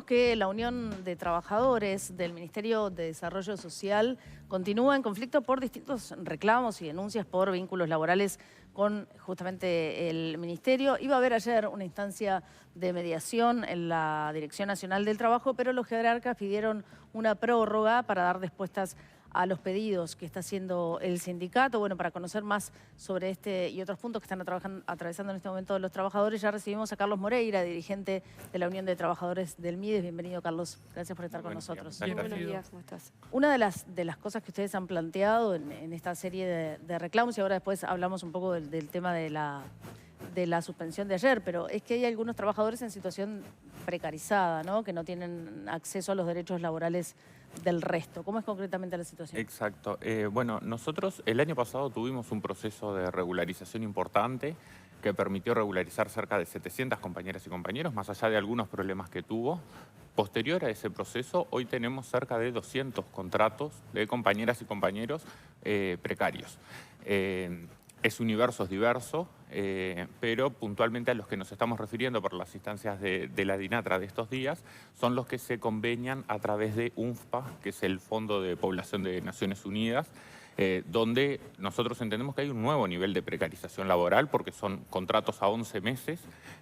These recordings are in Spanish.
que la Unión de Trabajadores del Ministerio de Desarrollo Social continúa en conflicto por distintos reclamos y denuncias por vínculos laborales con justamente el Ministerio. Iba a haber ayer una instancia de mediación en la Dirección Nacional del Trabajo, pero los jerarcas pidieron una prórroga para dar respuestas a los pedidos que está haciendo el sindicato. Bueno, para conocer más sobre este y otros puntos que están atravesando en este momento los trabajadores, ya recibimos a Carlos Moreira, dirigente de la Unión de Trabajadores del MIDES. Bienvenido, Carlos. Gracias por estar con nosotros. Muy buenos días, ¿cómo estás? Una de las cosas que ustedes han planteado en esta serie de reclamos, y ahora después hablamos un poco del tema de la suspensión de ayer, pero es que hay algunos trabajadores en situación precarizada, ¿no? Que no tienen acceso a los derechos laborales del resto. ¿Cómo es concretamente la situación? Exacto. Bueno, nosotros el año pasado tuvimos un proceso de regularización importante que permitió regularizar cerca de 700 compañeras y compañeros, más allá de algunos problemas que tuvo. Posterior a ese proceso, hoy tenemos cerca de 200 contratos de compañeras y compañeros precarios. Ese universo es diverso, pero puntualmente a los que nos estamos refiriendo por las instancias de la DINATRA de estos días son los que se convenian a través de UNFPA, que es el Fondo de Población de Naciones Unidas, donde nosotros entendemos que hay un nuevo nivel de precarización laboral porque son contratos a 11 meses,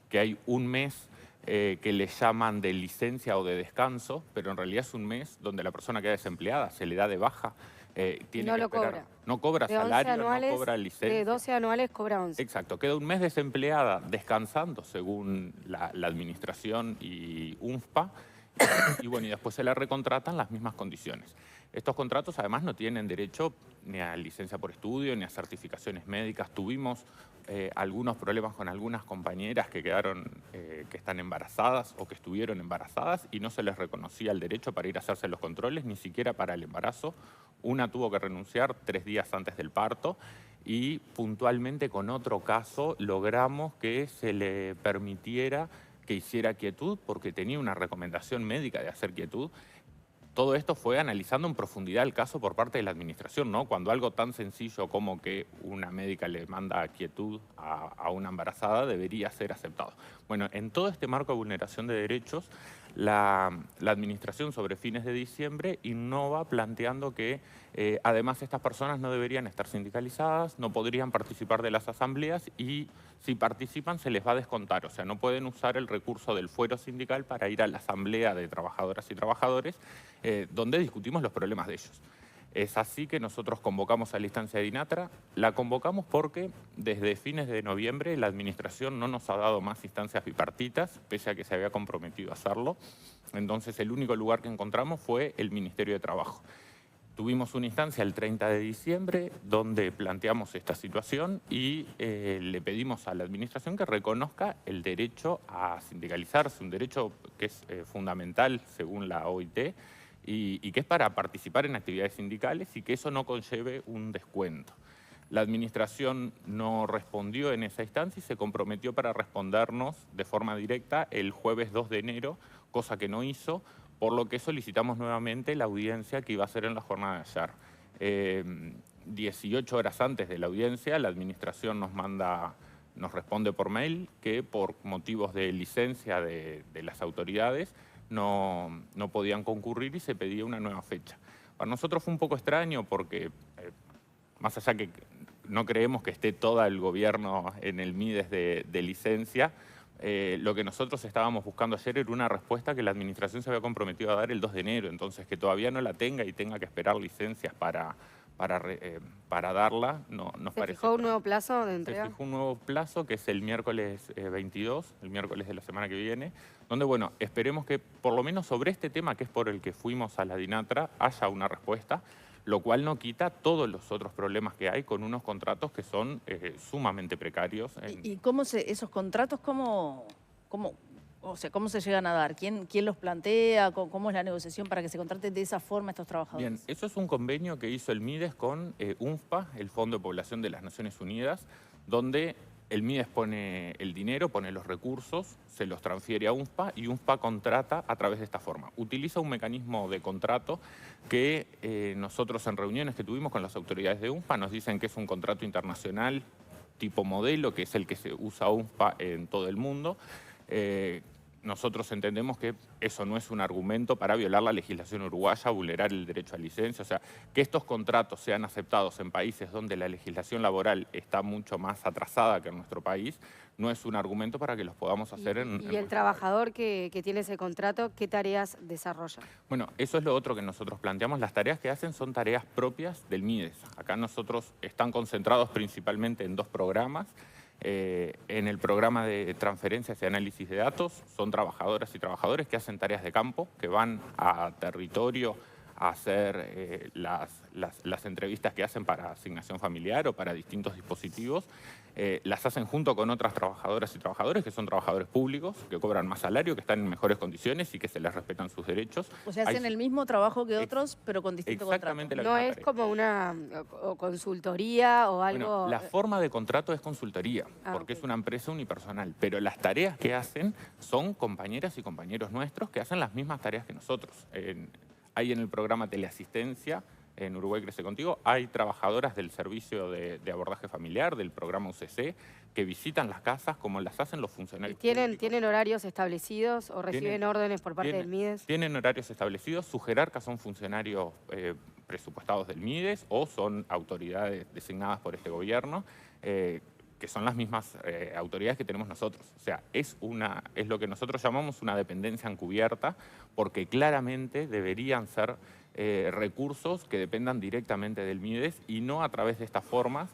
que hay un mes que le llaman de licencia o de descanso, pero en realidad es un mes donde la persona queda desempleada, se le da de baja. Tiene no que lo esperar. cobra. No cobra De 11 salario, anuales, no cobra licencia. De 12 anuales cobra 11. Exacto, queda un mes desempleada descansando según la administración y UNFPA y bueno, y después se la recontratan las mismas condiciones. Estos contratos además no tienen derecho ni a licencia por estudio ni a certificaciones médicas. Tuvimos algunos problemas con algunas compañeras que que están embarazadas o que estuvieron embarazadas y no se les reconocía el derecho para ir a hacerse los controles, ni siquiera para el embarazo. Una tuvo que renunciar 3 días antes del parto y puntualmente con otro caso logramos que se le permitiera que hiciera quietud porque tenía una recomendación médica de hacer quietud. Todo esto fue analizando en profundidad el caso por parte de la administración, ¿no? Cuando algo tan sencillo como que una médica le manda quietud a una embarazada debería ser aceptado. Bueno, en todo este marco de vulneración de derechos, la administración sobre fines de diciembre innova planteando que además estas personas no deberían estar sindicalizadas, no podrían participar de las asambleas y si participan se les va a descontar, o sea, no pueden usar el recurso del fuero sindical para ir a la asamblea de trabajadoras y trabajadores donde discutimos los problemas de ellos. Es así que nosotros convocamos a la instancia de DINATRA. La convocamos porque desde fines de noviembre la administración no nos ha dado más instancias bipartitas, pese a que se había comprometido a hacerlo. Entonces el único lugar que encontramos fue el Ministerio de Trabajo. Tuvimos una instancia el 30 de diciembre donde planteamos esta situación y le pedimos a la administración que reconozca el derecho a sindicalizarse, un derecho que es fundamental según la OIT y que es para participar en actividades sindicales y que eso no conlleve un descuento. La administración no respondió en esa instancia y se comprometió para respondernos de forma directa el jueves 2 de enero, cosa que no hizo, por lo que solicitamos nuevamente la audiencia que iba a ser en la jornada de ayer. 18 horas antes de la audiencia, la administración nos responde por mail que por motivos de licencia de las autoridades no podían concurrir y se pedía una nueva fecha. Para nosotros fue un poco extraño porque, más allá que no creemos que esté todo el gobierno en el MIDES de licencia, lo que nosotros estábamos buscando ayer era una respuesta que la administración se había comprometido a dar el 2 de enero, entonces que todavía no la tenga y tenga que esperar licencias para darla, nos parece. ¿Se fijó un nuevo plazo de entrega? Se fijó un nuevo plazo que es el miércoles 22, el miércoles de la semana que viene, donde, bueno, esperemos que por lo menos sobre este tema, que es por el que fuimos a la DINATRA, haya una respuesta, lo cual no quita todos los otros problemas que hay con unos contratos que son sumamente precarios. ¿Y cómo esos contratos, o sea, cómo se llegan a dar? ¿Quién los plantea? ¿Cómo es la negociación para que se contraten de esa forma a estos trabajadores? Bien, eso es un convenio que hizo el MIDES con UNFPA, el Fondo de Población de las Naciones Unidas, donde el MIDES pone el dinero, pone los recursos, se los transfiere a UNFPA y UNFPA contrata a través de esta forma. Utiliza un mecanismo de contrato que nosotros en reuniones que tuvimos con las autoridades de UNFPA nos dicen que es un contrato internacional tipo modelo, que es el que se usa UNFPA en todo el mundo, nosotros entendemos que eso no es un argumento para violar la legislación uruguaya, vulnerar el derecho a licencia. O sea, que estos contratos sean aceptados en países donde la legislación laboral está mucho más atrasada que en nuestro país, no es un argumento para que los podamos hacer ¿Y el trabajador que tiene ese contrato, qué tareas desarrolla? Bueno, eso es lo otro que nosotros planteamos. Las tareas que hacen son tareas propias del MIDES. Acá nosotros están concentrados principalmente en 2 programas. En el programa de transferencias y análisis de datos son trabajadoras y trabajadores que hacen tareas de campo, que van a territorio a hacer las entrevistas que hacen para asignación familiar o para distintos dispositivos. Las hacen junto con otras trabajadoras y trabajadores que son trabajadores públicos, que cobran más salario, que están en mejores condiciones y que se les respetan sus derechos. O sea, hacen el mismo trabajo que otros, pero con distinto exactamente contrato. la ¿No misma es tarea. como una consultoría o algo? Bueno, la forma de contrato es consultoría, porque ok. es una empresa unipersonal, pero las tareas que hacen son compañeras y compañeros nuestros que hacen las mismas tareas que nosotros. Hay en el programa Teleasistencia, en Uruguay Crece Contigo, hay trabajadoras del servicio de abordaje familiar, del programa UCC, que visitan las casas como las hacen los funcionarios públicos. ¿Tienen horarios establecidos o reciben órdenes por parte del MIDES? Tienen horarios establecidos, sus jerarcas son funcionarios presupuestados del MIDES o son autoridades designadas por este gobierno, que son las mismas autoridades que tenemos nosotros. O sea, es lo que nosotros llamamos una dependencia encubierta, porque claramente deberían ser recursos que dependan directamente del MIDES y no a través de estas formas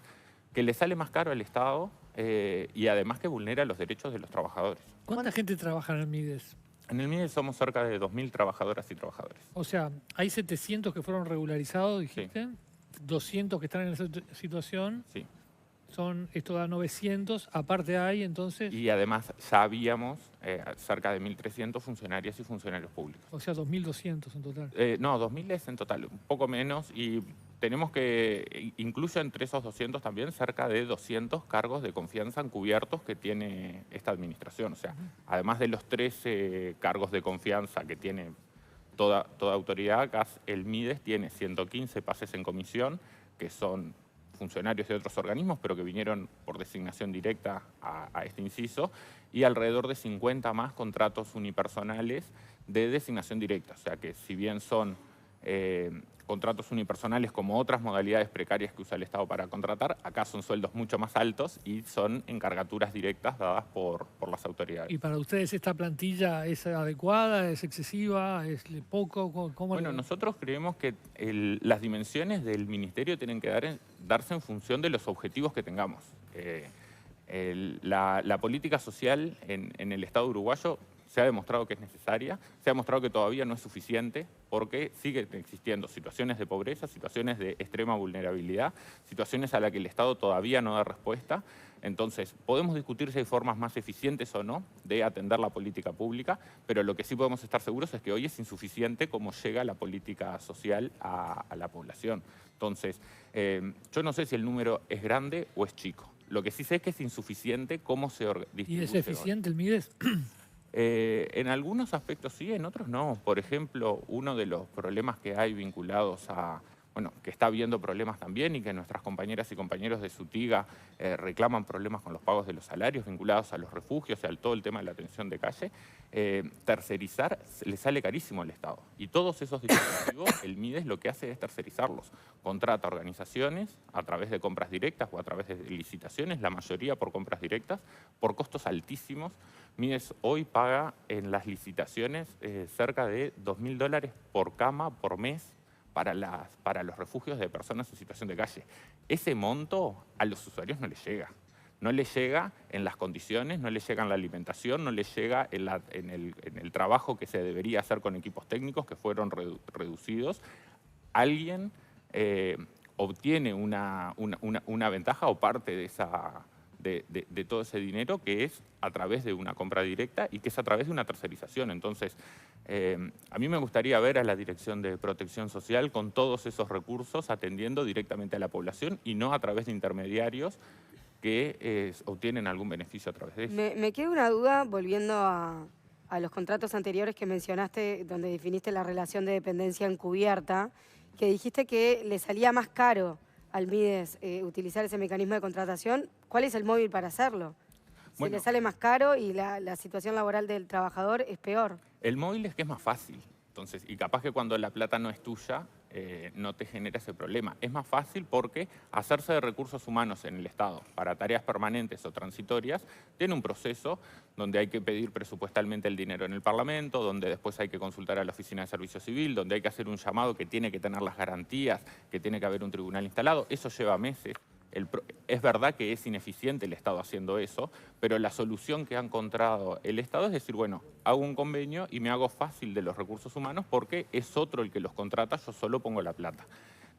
que le sale más caro al Estado y además que vulnera los derechos de los trabajadores. ¿Cuánta gente trabaja en el MIDES? En el MIDES somos cerca de 2.000 trabajadoras y trabajadores. O sea, hay 700 que fueron regularizados, dijiste, 200 que están en esa situación, Sí. esto da 900, aparte hay entonces, Y además ya habíamos cerca de 1.300 funcionarias y funcionarios públicos. o sea, 2.200 en total. No, 2.000 es en total, un poco menos, y tenemos que, incluyo entre esos 200 también cerca de 200 cargos de confianza encubiertos que tiene esta administración. O sea, además de los 13 cargos de confianza que tiene toda autoridad, acá el MIDES tiene 115 pases en comisión, que son funcionarios de otros organismos, pero que vinieron por designación directa a este inciso, y alrededor de 50 más contratos unipersonales de designación directa. O sea que si bien son contratos unipersonales como otras modalidades precarias que usa el Estado para contratar, acá son sueldos mucho más altos y son encargaturas directas dadas por las autoridades. ¿Y para ustedes esta plantilla es adecuada, es excesiva, es poco? ¿Cómo Bueno, nosotros creemos que las dimensiones del ministerio tienen que darse en función de los objetivos que tengamos. La política social en el Estado uruguayo se ha demostrado que es necesaria, se ha demostrado que todavía no es suficiente porque siguen existiendo situaciones de pobreza, situaciones de extrema vulnerabilidad, situaciones a las que el Estado todavía no da respuesta. Entonces, podemos discutir si hay formas más eficientes o no de atender la política pública, pero lo que sí podemos estar seguros es que hoy es insuficiente cómo llega la política social a la población. Entonces, yo no sé si el número es grande o es chico. Lo que sí sé es que es insuficiente cómo se distribuye. ¿Y es eficiente el MIDES? En algunos aspectos sí, en otros no. Por ejemplo, uno de los problemas que hay vinculados a, que está habiendo problemas también y que nuestras compañeras y compañeros de Sutiga reclaman problemas con los pagos de los salarios vinculados a los refugios y a todo el tema de la atención de calle, tercerizar le sale carísimo al Estado. Y todos esos dispositivos, el MIDES lo que hace es tercerizarlos. Contrata organizaciones a través de compras directas o a través de licitaciones, la mayoría por compras directas, por costos altísimos. MIDES hoy paga en las licitaciones cerca de $2.000 por cama por mes para los refugios de personas en situación de calle. Ese monto a los usuarios no les llega. No les llega en las condiciones, no les llega en la alimentación, no les llega en el trabajo que se debería hacer con equipos técnicos que fueron reducidos. Alguien obtiene una ventaja o parte de todo ese dinero que es a través de una compra directa y que es a través de una tercerización. Entonces, a mí me gustaría ver a la Dirección de Protección Social con todos esos recursos atendiendo directamente a la población y no a través de intermediarios que obtienen algún beneficio a través de eso. Me queda una duda volviendo a los contratos anteriores que mencionaste, donde definiste la relación de dependencia encubierta, que dijiste que le salía más caro al MIDES utilizar ese mecanismo de contratación. ¿Cuál es el móvil para hacerlo? Si Bueno. le sale más caro y la situación laboral del trabajador es peor. El móvil es que es más fácil. Entonces, y capaz que cuando la plata no es tuya, no te genera ese problema. Es más fácil porque hacerse de recursos humanos en el Estado para tareas permanentes o transitorias tiene un proceso donde hay que pedir presupuestalmente el dinero en el Parlamento, donde después hay que consultar a la Oficina de Servicio Civil, donde hay que hacer un llamado que tiene que tener las garantías, que tiene que haber un tribunal instalado. Eso lleva meses. Es verdad que es ineficiente el Estado haciendo eso, pero la solución que ha encontrado el Estado es decir, bueno, hago un convenio y me hago fácil de los recursos humanos porque es otro el que los contrata, yo solo pongo la plata.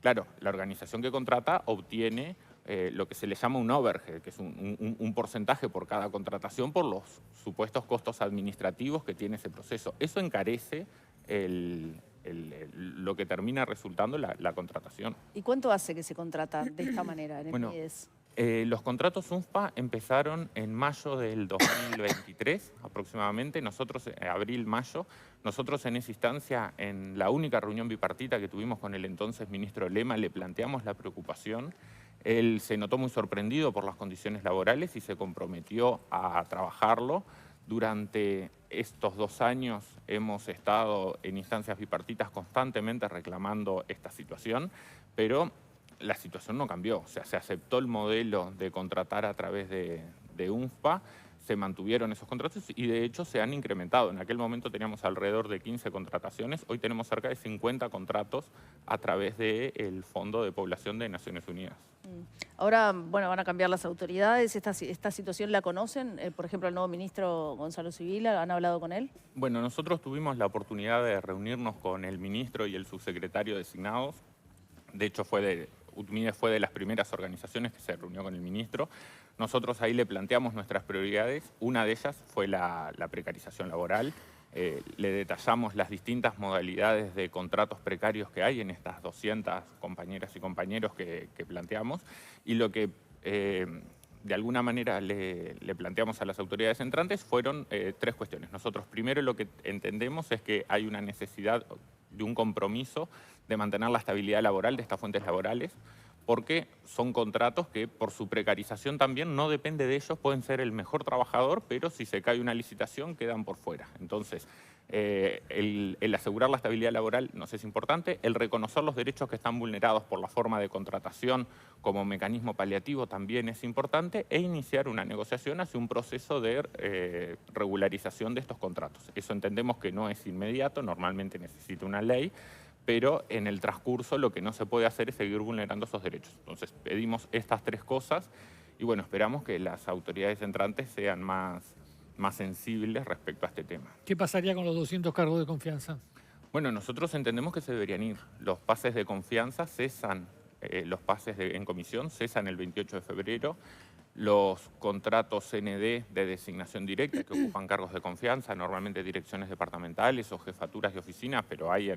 Claro, la organización que contrata obtiene lo que se le llama un overhead, que es un porcentaje por cada contratación por los supuestos costos administrativos que tiene ese proceso. Eso encarece lo que termina resultando la contratación. ¿Y cuánto hace que se contrata de esta manera en el Bueno, MIDES? Los contratos UNFPA empezaron en mayo del 2023 aproximadamente, nosotros, abril-mayo, nosotros en esa instancia, en la única reunión bipartita que tuvimos con el entonces ministro Lema, le planteamos la preocupación. Él se notó muy sorprendido por las condiciones laborales y se comprometió a trabajarlo. Durante estos 2 años hemos estado en instancias bipartitas constantemente reclamando esta situación, pero la situación no cambió. O sea, se aceptó el modelo de contratar a través de UNFPA, se mantuvieron esos contratos y de hecho se han incrementado. En aquel momento teníamos alrededor de 15 contrataciones, hoy tenemos cerca de 50 contratos a través del Fondo de Población de Naciones Unidas. Ahora, bueno, van a cambiar las autoridades. ¿Esta situación la conocen? Por ejemplo, el nuevo ministro Gonzalo Sibila, ¿han hablado con él? Bueno, nosotros tuvimos la oportunidad de reunirnos con el ministro y el subsecretario designados. De hecho, UTMIDES fue de las primeras organizaciones que se reunió con el ministro. Nosotros ahí le planteamos nuestras prioridades. Una de ellas fue la precarización laboral. Le detallamos las distintas modalidades de contratos precarios que hay en estas 200 compañeras y compañeros que planteamos. Y lo que de alguna manera le planteamos a las autoridades entrantes fueron 3 cuestiones. Nosotros primero lo que entendemos es que hay una necesidad de un compromiso de mantener la estabilidad laboral de estas fuentes laborales, porque son contratos que por su precarización también no depende de ellos, pueden ser el mejor trabajador, pero si se cae una licitación quedan por fuera. Entonces, el asegurar la estabilidad laboral nos es importante, el reconocer los derechos que están vulnerados por la forma de contratación como mecanismo paliativo también es importante, e iniciar una negociación hacia un proceso de regularización de estos contratos. Eso entendemos que no es inmediato, normalmente necesita una ley, pero en el transcurso lo que no se puede hacer es seguir vulnerando esos derechos. Entonces pedimos estas 3 cosas y bueno, esperamos que las autoridades entrantes sean más sensibles respecto a este tema. ¿Qué pasaría con los 200 cargos de confianza? Bueno, nosotros entendemos que se deberían ir. Los pases de confianza cesan, los pases en comisión cesan el 28 de febrero. Los contratos CND de designación directa que ocupan cargos de confianza, normalmente direcciones departamentales o jefaturas de oficinas, pero hay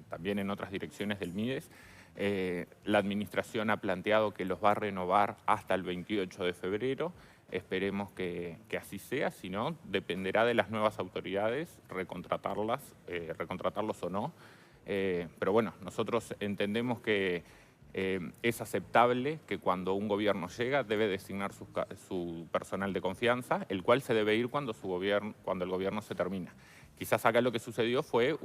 también en otras direcciones del MIDES. La administración ha planteado que los va a renovar hasta el 28 de febrero. Esperemos que así sea, si no, dependerá de las nuevas autoridades recontratarlos o no. Pero bueno, nosotros entendemos que es aceptable que cuando un gobierno llega debe designar su personal de confianza, el cual se debe ir cuando el gobierno se termina. Quizás acá lo que sucedió fue,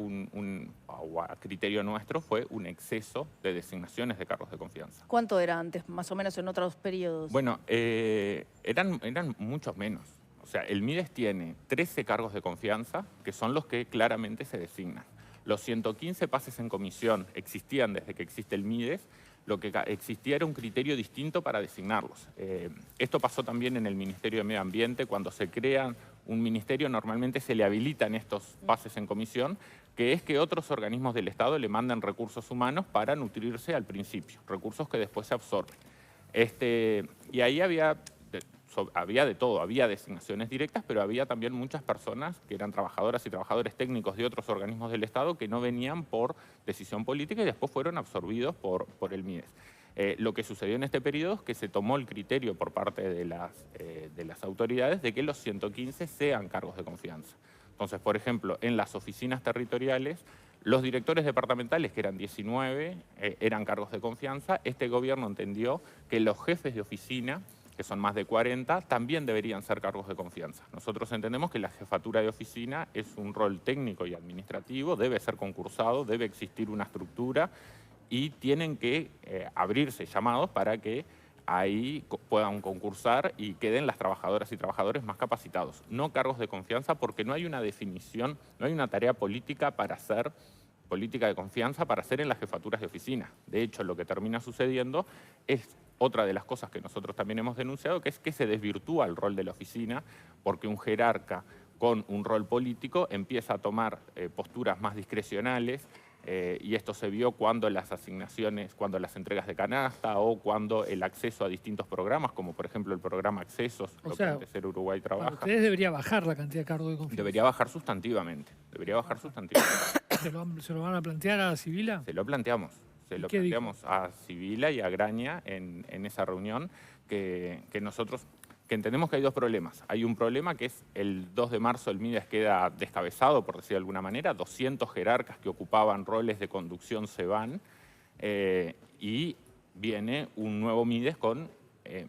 a criterio nuestro, fue un exceso de designaciones de cargos de confianza. ¿Cuánto era antes, más o menos en otros periodos? Bueno, eran muchos menos. O sea, el MIDES tiene 13 cargos de confianza, que son los que claramente se designan. Los 115 pases en comisión existían desde que existe el MIDES. Lo que existía era un criterio distinto para designarlos. Esto pasó también en el Ministerio de Medio Ambiente. Cuando se crea un ministerio, normalmente se le habilitan estos pases en comisión, que es que otros organismos del Estado le mandan recursos humanos para nutrirse al principio, recursos que después se absorben. Y ahí había de todo, había designaciones directas, pero había también muchas personas que eran trabajadoras y trabajadores técnicos de otros organismos del Estado que no venían por decisión política y después fueron absorbidos por el MIDES. Lo que sucedió en este periodo es que se tomó el criterio por parte de las autoridades de que los 115 sean cargos de confianza. Entonces, por ejemplo, en las oficinas territoriales, los directores departamentales, que eran 19, eran cargos de confianza. Este gobierno entendió que los jefes de oficina que son más de 40, también deberían ser cargos de confianza. Nosotros entendemos que la jefatura de oficina es un rol técnico y administrativo, debe ser concursado, debe existir una estructura y tienen que abrirse llamados para que ahí puedan concursar y queden las trabajadoras y trabajadores más capacitados. No cargos de confianza porque no hay una definición, no hay una tarea política para hacer política de confianza para hacer en las jefaturas de oficina. De hecho, lo que termina sucediendo es otra de las cosas que nosotros también hemos denunciado, que es que se desvirtúa el rol de la oficina porque un jerarca con un rol político empieza a tomar posturas más discrecionales, y esto se vio cuando las asignaciones, cuando las entregas de canasta o cuando el acceso a distintos programas, como por ejemplo el programa Accesos, O lo sea, que antes era Uruguay Para Trabaja, ustedes debería bajar la cantidad de cargos de confianza. debería bajar sustantivamente, debería bajar sustantivamente. ¿Se lo van a plantear a Sibila? Se lo planteamos. Se lo ¿Qué dijo? planteamos a Sibila y a Graña en esa reunión, que nosotros que entendemos que hay dos problemas. Hay un problema que es el 2 de marzo el MIDES queda descabezado, por decir de alguna manera, 200 jerarcas que ocupaban roles de conducción se van, y viene un nuevo MIDES con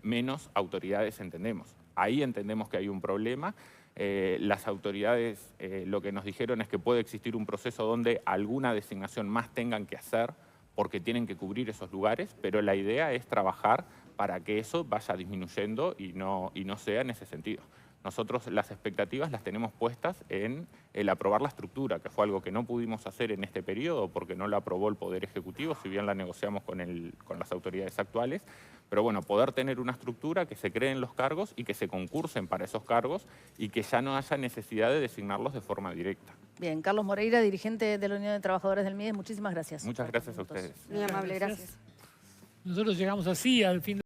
menos autoridades, entendemos. Ahí entendemos que hay un problema. Las autoridades lo que nos dijeron es que puede existir un proceso donde alguna designación más tengan que hacer porque tienen que cubrir esos lugares, pero la idea es trabajar para que eso vaya disminuyendo y no sea en ese sentido. Nosotros las expectativas las tenemos puestas en el aprobar la estructura, que fue algo que no pudimos hacer en este periodo porque no la aprobó el Poder Ejecutivo, si bien la negociamos con las autoridades actuales. Pero bueno, poder tener una estructura que se creen los cargos y que se concursen para esos cargos y que ya no haya necesidad de designarlos de forma directa. Bien, Carlos Moreira, dirigente de la Unión de Trabajadores del MIDES, muchísimas gracias. Muchas gracias a ustedes. Muy amable, gracias. Nosotros llegamos así al fin de